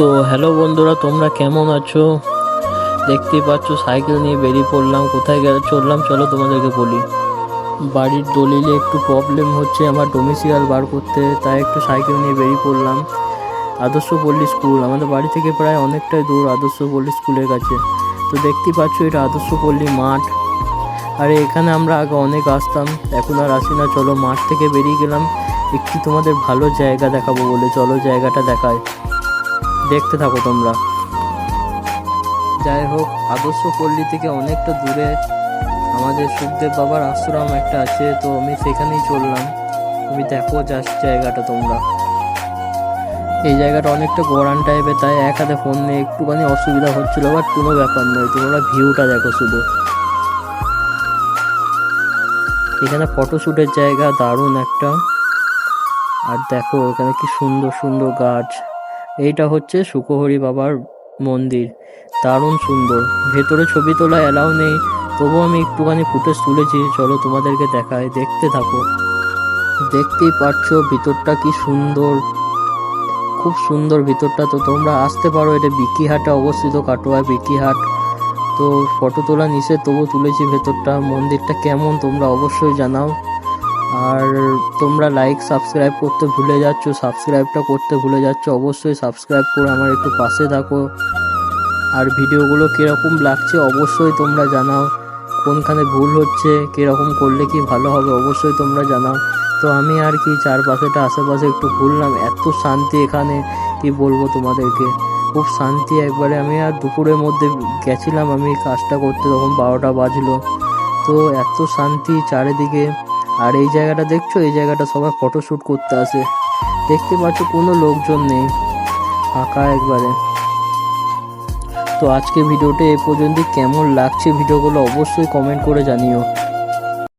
তো হ্যালো বন্ধুরা, তোমরা কেমন আছো? দেখতেই পাচ্ছ সাইকেল নিয়ে বেরিয়ে পড়লাম। কোথায় চললাম চলো তোমাদেরকে বলি। বাড়ির দলিলে একটু প্রবলেম হচ্ছে আমার ডোমিসিয়াল বার করতে, তাই একটু সাইকেল নিয়ে বেরিয়ে পড়লাম। আদর্শ পল্লী স্কুল আমাদের বাড়ি থেকে প্রায় অনেকটাই দূর আদর্শ পল্লী স্কুলের কাছে। তো দেখতেই পাচ্ছ এটা আদর্শ পল্লী মাঠ। আর এখানে আমরা আগে অনেক আসতাম, এখন আর আসি না। চলো মাঠ থেকে বেরিয়ে গেলাম, একটি তোমাদের ভালো জায়গা দেখাবো বলে। চলো জায়গাটা দেখায়, দেখতে থাকো তোমরা। যাই হোক, আদর্শ পল্লী থেকে অনেকটা দূরে আমাদের সুখদেব বাবার আশ্রম একটা আছে, তো আমি সেখানেই চললাম। তুমি দেখো জাস্ট জায়গাটা তোমরা। এই জায়গাটা অনেকটা গড়ান টাইপের, তাই এক হাতে ফোন নিয়ে একটুখানি অসুবিধা হচ্ছিল, বাট কোনো ব্যাপার নয়। তোমরা ভিউটা দেখো শুধু। এখানে ফটোশ্যুটের জায়গা দারুণ একটা। আর দেখো এখানে কি সুন্দর সুন্দর গাছ। এইটা হচ্ছে সুখহরি বাবার মন্দির, দারুণ সুন্দর। ভেতরে ছবি তোলা অ্যালাউ নেই, তবুও আমি একটুখানি ফুটেজ তুলেছি। চলো তোমাদেরকে দেখায়, দেখতে থাকো। দেখতেই পাচ্ছ ভিতরটা কি সুন্দর, খুব সুন্দর ভিতরটা। তো তোমরা আসতে পারো, এটা বিকিহাটে অবস্থিত, কাটোয়া বিকিহাট। তো ফটো তোলা নিষেধ, তবু তুলেছি ভেতরটা। মন্দিরটা কেমন তোমরা অবশ্যই জানাও। আর তোমরা লাইক সাবস্ক্রাইব করতে ভুলে যাচ্ছ, সাবস্ক্রাইবটা করতে ভুলে যাচ্ছ। অবশ্যই সাবস্ক্রাইব করে আমার একটু পাশে থাকো। আর ভিডিওগুলো কীরকম লাগছে অবশ্যই তোমরা জানাও, কোনখানে ভুল হচ্ছে, কীরকম করলে কি ভালো হবে অবশ্যই তোমরা জানাও। তো আমি আর কি চারপাশেটা আশেপাশে একটু ঘুরলাম, এত শান্তি এখানে কি বলবো তোমাদেরকে, খুব শান্তি একবারে। আমি আর দুপুরের মধ্যে গেছিলাম আমি কাজটা করতে, তখন 12টা বাজলো। তো এত শান্তি চারিদিকে। আর এই জায়গাটা দেখছো, এই জায়গাটা সবাই ফটোশ্যুট করতে আসে। দেখতে পাচ্ছ কোনো লোকজন নেই, ফাঁকা একবারে। তো আজকে ভিডিওটা এ পর্যন্ত। কেমন লাগছে ভিডিওগুলো অবশ্যই কমেন্ট করে জানিও।